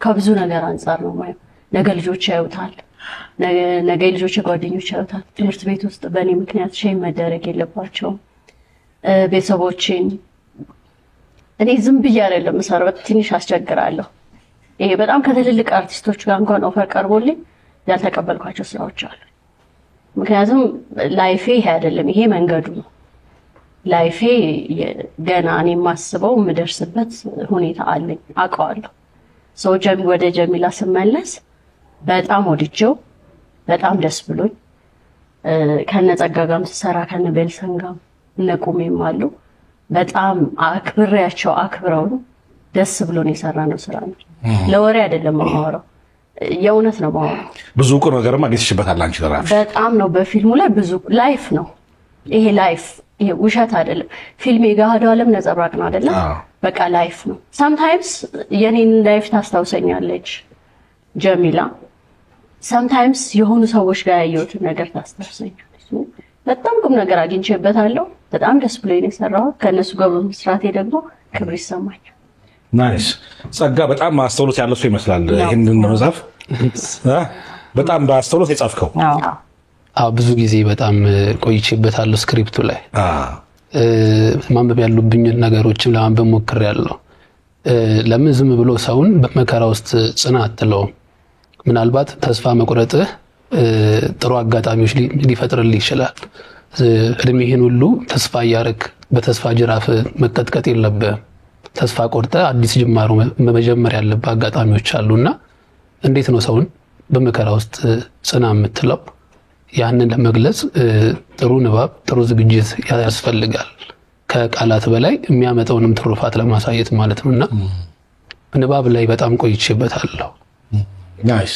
ከብዙ ነገር አንፃር ነው ማለት። ነገ ልጆች ያዩታል፣ ነገ ልጆች ጓደኞች ያዩታል። ትምህርት ቤት ውስጥ በእኔ ምክንያት ሼም መደረግ የለባቸውም። ቤተሰቦቼን እኔ ዝም ብዬ አይደለም የምሰራው፣ ትንሽ አስቸግራለሁ። ይሄ በጣም ከትልልቅ አርቲስቶች ጋር እንኳን ኦፈር ቀርቦልኝ ያልተቀበልኳቸው ስራዎች አሉ። ምክንያቱም ላይፌ ይሄ አይደለም፣ ይሄ መንገዱ ነው። ላይፌ ገና እኔ የማስበው የምደርስበት ሁኔታ አለኝ፣ አውቀዋለሁ። ሰው ወደ ጀሚላ ስመለስ በጣም ወድጄው በጣም ደስ ብሎኝ ከነጸጋ ጋርም ስሰራ ከነ ቤልሰን ጋር እነ ቁሜም አሉ። በጣም አክብሬያቸው አክብረው ደስ ብሎን የሰራነው ስራ ነው። ለወሬ አይደለም የማወራው፣ የእውነት ነው የማወራው። ብዙ ቁም ነገርም አግኝተሽበታል አንቺ ለራስሽ። በጣም ነው በፊልሙ ላይ ብዙ ላይፍ ነው ይሄ ላይፍ፣ ይሄ ውሸት አይደለም። ፊልም የገሃዱ ዓለም ነጸብራቅ ነው አይደለም? በቃ ላይፍ ነው። ሳምታይምስ የኔን ላይፍ ታስታውሰኛለች ጀሚላ፣ ሳምታይምስ የሆኑ ሰዎች ጋር ያየሁትን ነገር ታስታውሰኛለች። በጣም ቁም ነገር አግኝቼበታለሁ። በጣም ደስ ብሎኝ ነው የሰራሁት። ከነሱ ጋር በመስራቴ ደግሞ ክብር ይሰማኛል። ናይስ። ጸጋ በጣም አስተውሎት ያለው ሰው ይመስላል። ይሄንን መጽሐፍ በጣም በአስተውሎት የጻፍከው? አዎ፣ ብዙ ጊዜ በጣም ቆይቼበታለሁ። ስክሪፕቱ ላይ ማንበብ ያሉብኝ ነገሮችን ለማንበብ ሞክሬያለሁ። ለምን ዝም ብሎ ሰውን በመከራ ውስጥ ጽናት አትለውም። ምናልባት ተስፋ መቁረጥህ ጥሩ አጋጣሚዎች ሊፈጥርልህ ይችላል። እድሜህን ሁሉ ተስፋ እያደረግ በተስፋ ጅራፍ መቀጥቀጥ የለብህም። ተስፋ ቆርጠ አዲስ ጅማሮ መጀመር ያለብህ አጋጣሚዎች አሉና እንዴት ነው ሰውን በመከራ ውስጥ ጽና የምትለው? ያንን ለመግለጽ ጥሩ ንባብ፣ ጥሩ ዝግጅት ያስፈልጋል። ከቃላት በላይ የሚያመጣውንም ትሩፋት ለማሳየት ማለት ነውና ንባብ ላይ በጣም ቆይቼበታለሁ። ናይስ።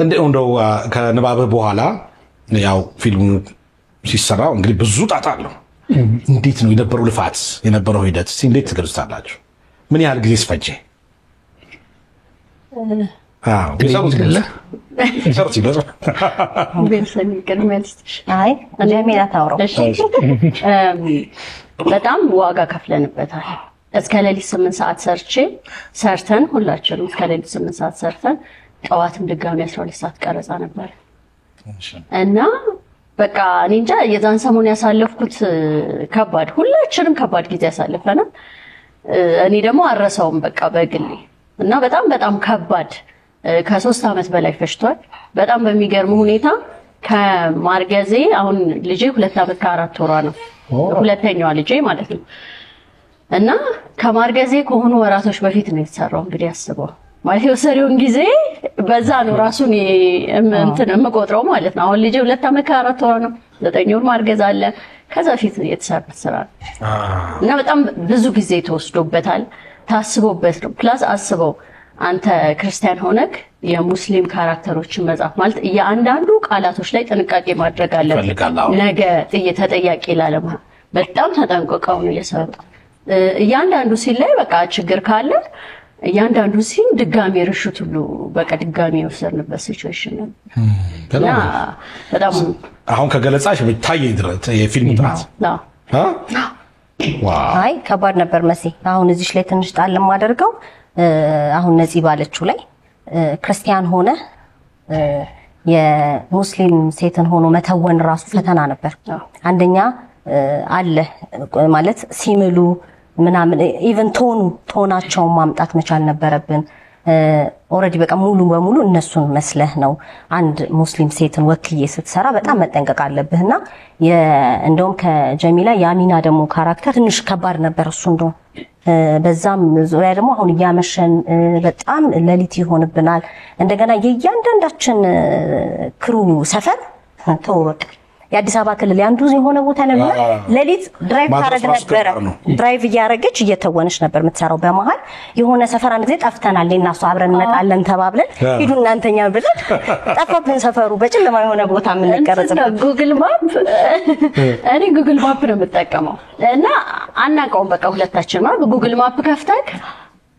እንደው ከንባብህ በኋላ ያው ፊልሙ ሲሰራ እንግዲህ ብዙ ጣጣ አለው። እንዴት ነው የነበረው ልፋት፣ የነበረው ሂደት እንዴት ትገልጻላችሁ? ምን ያህል ጊዜ ስፈጀ? ሰርች ይበዛ ቤተሰብ ቅድሚያልስትሽ አይ ጀሚላ ታውረው በጣም ዋጋ ከፍለንበታል። እስከ ሌሊት 8 ሰዓት ሰርተን ሁላችንም እስከ ሌሊት 8 ሰዓት ሰርተን ጠዋትም ድጋሚ 12 ሰዓት ቀረጻ ነበር እና በቃ እኔ እንጃ የዛን ሰሞን ያሳለፍኩት ከባድ ሁላችንም ከባድ ጊዜ ያሳልፈናል። እኔ ደግሞ አረሳውም በቃ በግሌ እና በጣም ከባድ ከ3 ዓመት በላይ ፈጅቷል። በጣም በሚገርም ሁኔታ ከማርገዜ አሁን ልጄ 2 ዓመት ከ4 ወሯ ነው። ሁለተኛዋ ልጄ ማለት ነው። እና ከማርገዜ ከሆኑ ወራቶች በፊት ነው የተሰራው። እንግዲህ አስበው ማለት የወሰደውን ጊዜ በዛ ነው ራሱን እንትን የምቆጥረው ማለት ነው። አሁን ልጄ 2 ዓመት ከ4 ወሯ ነው። 9 ወር ማርገዝ አለ። ከዛ ፊት የተሰራ ስራ እና በጣም ብዙ ጊዜ ተወስዶበታል። ታስቦበት ነው። ፕላስ አስበው አንተ ክርስቲያን ሆነክ የሙስሊም ካራክተሮችን መጻፍ ማለት የአንዳንዱ ቃላቶች ላይ ጥንቃቄ ማድረግ አለበት። ነገ ተጠያቂ ላለመሆን በጣም ተጠንቅቀው ነው የሰሩት። እያንዳንዱ ሲል ላይ በቃ ችግር ካለ እያንዳንዱ ሲል ድጋሚ ርሽት ሁሉ በቃ ድጋሚ የወሰድንበት ሲቹዌሽን ነው እና በጣም አሁን ከገለጻሽ ብታይ ድረስ የፊልሙ ጥራት አይ ከባድ ነበር መሲ። አሁን እዚሽ ላይ ትንሽ ጣል ማደርገው አሁን ነፂ ባለችው ላይ ክርስቲያን ሆነ የሙስሊም ሴትን ሆኖ መተወን ራሱ ፈተና ነበር። አንደኛ አለ ማለት ሲምሉ ምናምን ኢቭን ቶናቸው ማምጣት መቻል ነበረብን። ኦሬዲ በቃ ሙሉ በሙሉ እነሱን መስለህ ነው አንድ ሙስሊም ሴትን ወክዬ ስትሰራ በጣም መጠንቀቅ አለብህና እንደውም ከጀሚላ ያሚና ደግሞ ካራክተር ትንሽ ከባድ ነበር እሱ እንደው በዛም ዙሪያ ደግሞ አሁን ያመሸን በጣም ሌሊት ይሆንብናል። እንደገና የእያንዳንዳችን ክሩ ሰፈር ተወቅ የአዲስ አበባ ክልል ያንዱ የሆነ ቦታ ነበር። ሌሊት ድራይቭ ታረግ ነበር። ድራይቭ እያረገች እየተወነች ነበር የምትሰራው። በመሃል የሆነ ሰፈር አንድ ጊዜ ጠፍተናል እና እሱ አብረን እንመጣለን ተባብለን ሂዱ እናንተኛ ብለን ጠፋብን ሰፈሩ በጨለማ የሆነ ቦታ ምን እንቀርጽበት ጉግል ማፕ እኔ ጉግል ማፕ ነው የምጠቀመው እና አናውቀውም በቃ ሁለታችን ማለት ጉግል ማፕ ከፍተክ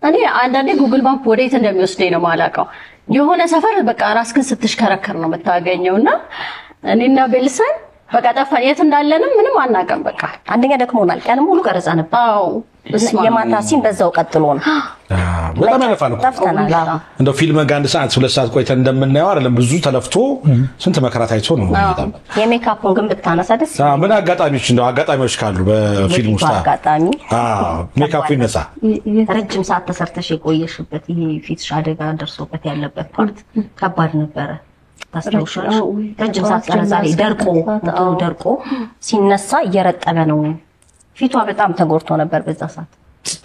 እኔ አንዳንዴ ጉግል ማፕ ወዴት እንደሚወስደኝ ነው ማላውቀው። የሆነ ሰፈር በቃ ራስክን ስትሽከረከር ነው የምታገኘውና እኔና ቤልሰን በቃ ጠፋን። የት እንዳለንም ምንም አናውቅም። በቃ አንደኛ ደክሞናል። ቀን ሙሉ ቀረጻ ነበር። አዎ የማታ ሲን በዛው ቀጥሎ ነው። በጣም ያለፋል እኮ እንደው ፊልም ጋር 1 ሰዓት 2 ሰዓት ቆይተን እንደምናየው አይደለም። ብዙ ተለፍቶ ስንት መከራ ታይቶ ነው የሚመጣው። የሜካፑን ግን ብታነሳ ደስ ይላል። ምን አጋጣሚዎች ካሉ በፊልም ውስጥ ሜካፑ ይነሳ ረጅም ሰዓት ተሰርተሽ የቆየሽበት ይሄ ፊትሽ አደጋ ደርሶበት ያለበት ፓርት ከባድ ነበረ። ታስተውሻለሽ? ረጅም ሰዓት ቀረጻሪ ደርቆ ሲነሳ እየረጠበ ነው። ፊቷ በጣም ተጎድቶ ነበር በዛ ሰዓት።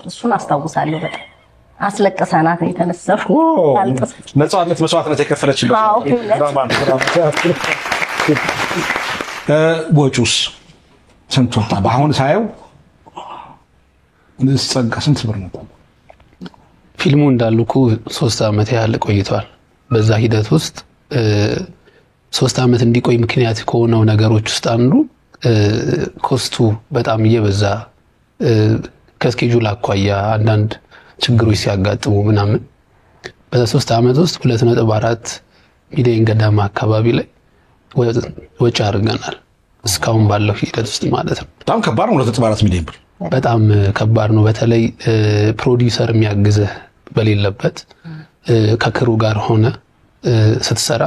እሱን አስታውሳለሁ። በጣም አስለቀሰናት የተነሰፉ ነፃነት መስዋዕትነት የከፈለችበት ወጪውስ ስንት ወጣ? በአሁን ሳየው ስንት ብር ነበር? ፊልሙ እንዳልኩ 3 ዓመት ያህል ቆይቷል። በዛ ሂደት ውስጥ 3 ዓመት እንዲቆይ ምክንያት ከሆነው ነገሮች ውስጥ አንዱ ኮስቱ በጣም እየበዛ ከስኬጁል አኳያ አንዳንድ ችግሮች ሲያጋጥሙ ምናምን በ3 ዓመት ውስጥ 2.4 ሚሊዮን ገደማ አካባቢ ላይ ወጪ አድርገናል። እስካሁን ባለው ሂደት ውስጥ ማለት ነው። በጣም ከባድ ነው። 2.4 ሚሊዮን ብር በጣም ከባድ ነው። በተለይ ፕሮዲውሰር የሚያግዝህ በሌለበት ከክሩ ጋር ሆነ ስትሰራ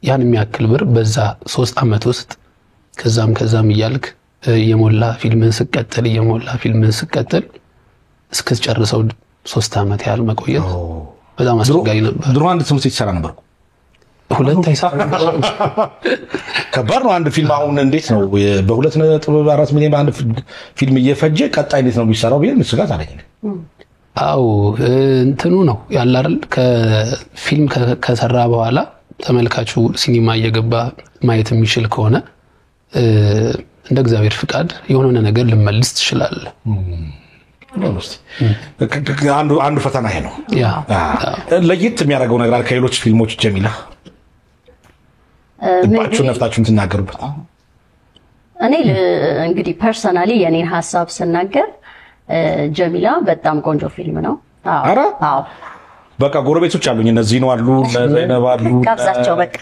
ያን የሚያክል ብር በዛ 3 ዓመት ውስጥ ከዛም እያልክ የሞላ ፊልምን ስቀጥል እስከጨርሰው 3 ዓመት ያህል መቆየት በጣም አስቸጋሪ ነበር። ድሮ አንድ ትምህርት ይሰራ ነበር። ሁለት አይሳፍ ከባድ ነው። አንድ ፊልም አሁን እንዴት ነው በ2.4 ሚሊዮን አንድ ፊልም እየፈጀ ቀጣይ እንዴት ነው የሚሰራው ብዬ ስጋት አለኝ። አው እንትኑ ነው ያለ አይደል? ከፊልም ከሰራ በኋላ ተመልካቹ ሲኒማ እየገባ ማየት የሚችል ከሆነ እንደ እግዚአብሔር ፍቃድ የሆነ ነገር ልመልስ ትችላለህ። አንዱ ፈተና ይሄ ነው። ለየት የሚያደርገው ነገር አለ ከሌሎች ፊልሞች ጀሚላ ባችሁ ነፍታችሁን ትናገሩበት። እኔ እንግዲህ ፐርሰናሊ የኔን ሐሳብ ስናገር ጀሚላ በጣም ቆንጆ ፊልም ነው። አረ በቃ ጎረቤቶች አሉኝ እነዚህ ነው አሉ ዘይነብ አሉ ጋብዛቸው በቃ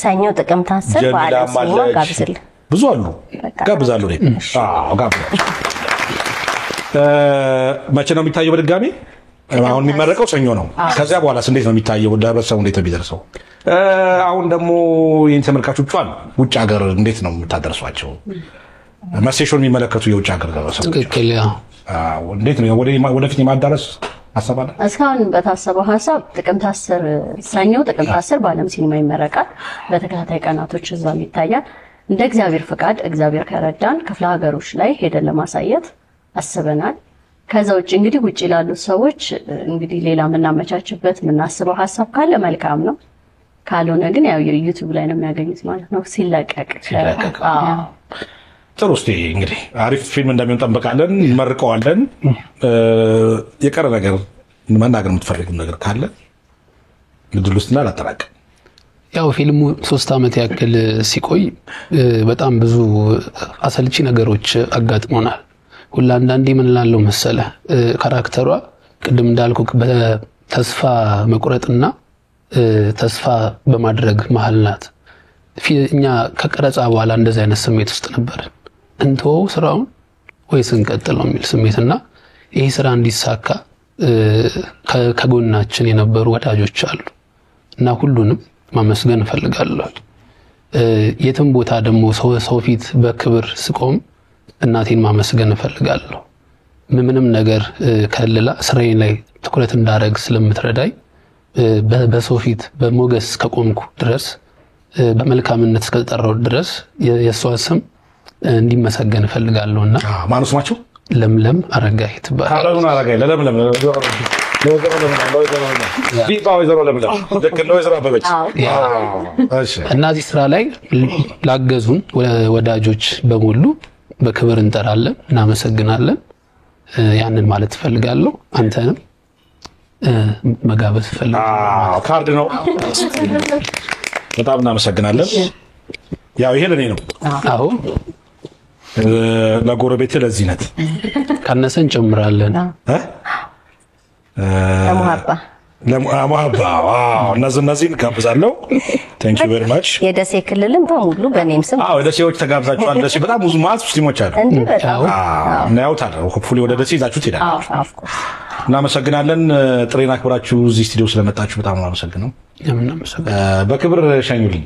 ሰኞ ጥቅምት 10 በዓለም ሲኒማ ጋብዝል ብዙ አሉ ጋብዛለሁ እኔ ጋብዛለሁ መቼ ነው የሚታየው በድጋሚ አሁን የሚመረቀው ሰኞ ነው ከዚያ በኋላ እንዴት ነው የሚታየው ለህብረተሰቡ እንዴት ነው የሚደርሰው አሁን ደግሞ ይህን ተመልካቾቹ አሉ ውጭ ሀገር እንዴት ነው የምታደርሷቸው መሴሾን የሚመለከቱ የውጭ ሀገር ሰዎች ትክክል እንዴት ነው ወደፊት የማዳረስ ሐሳብ አለ እስካሁን በታሰበው ሐሳብ ጥቅምት 10 ሰኞ ጥቅምት 10 በዓለም ሲኒማ ይመረቃል በተከታታይ ቀናቶች እዛም ይታያል እንደ እግዚአብሔር ፍቃድ እግዚአብሔር ከረዳን ክፍለ ሀገሮች ላይ ሄደን ለማሳየት አስበናል ከዛ ውጭ እንግዲህ ውጭ ላሉ ሰዎች እንግዲህ ሌላ ምናመቻችበት ምናስበው ሐሳብ ካለ መልካም ነው ካልሆነ ግን ያው ዩቲዩብ ላይ ነው የሚያገኙት ማለት ነው ሲለቀቅ ጥሩ እስቲ እንግዲህ አሪፍ ፊልም እንደሚሆን ጠብቃለን እንመርቀዋለን የቀረ ነገር መናገር የምትፈልጉት ነገር ካለ ምድል ውስጥና ላጠራቅ ያው ፊልሙ 3 አመት ያክል ሲቆይ በጣም ብዙ አሰልቺ ነገሮች አጋጥሞናል ሁላ አንዳንዴ ምን ላለው መሰለ ካራክተሯ ቅድም እንዳልኩ በተስፋ መቁረጥና ተስፋ በማድረግ መሃል ናት እኛ ከቀረጻ በኋላ እንደዚህ አይነት ስሜት ውስጥ ነበር እንተው ስራውን ወይስ እንቀጥለው የሚል ስሜትና ይሄ ስራ እንዲሳካ ከጎናችን የነበሩ ወዳጆች አሉ እና ሁሉንም ማመስገን እፈልጋለሁ የትም ቦታ ደግሞ ሰው ፊት በክብር ስቆም እናቴን ማመስገን እፈልጋለሁ ምንም ነገር ከለላ ስራዬ ላይ ትኩረት እንዳደረግ ስለምትረዳይ በሰው ፊት በሞገስ ከቆምኩ ድረስ በመልካምነት እስከተጠራው ድረስ የሷ ስም እንዲመሰገን እፈልጋለሁና ማኑስ ማቸው ለምለም አረጋይ ትባላለች አረጋይ አረጋይ ለምለም ቢባው ይዘሮ ለምለም ለከነው ይዘሮ አበበች እና እዚህ ስራ ላይ ላገዙን ወዳጆች በሙሉ በክብር እንጠራለን እናመሰግናለን ያንን ማለት ፈልጋለሁ አንተንም መጋበዝ ፈልጋለሁ ካርድ ነው በጣም እናመሰግናለን ያው ይሄ ለኔ ነው አዎ ለጎረቤት ለዚነት ካነሰን ጨምራለን ለሙሐባ ዋው እነዚህን ጋብዛለሁ ቴንክ ዩ ቬሪ ማች የደሴ ክልልን በሙሉ በኔም ስም ደሴዎች ተጋብዛችኋል ደሴ በጣም ብዙ ማለት ሙስሊሞች አሉ እና ያውታል ሆፕፉሊ ወደ ደሴ ይዛችሁ ትሄዳላችሁ እናመሰግናለን ጥሬና አክብራችሁ እዚህ ስቱዲዮ ስለመጣችሁ በጣም እናመሰግናለን እናመሰግናለን በክብር ሸኙልኝ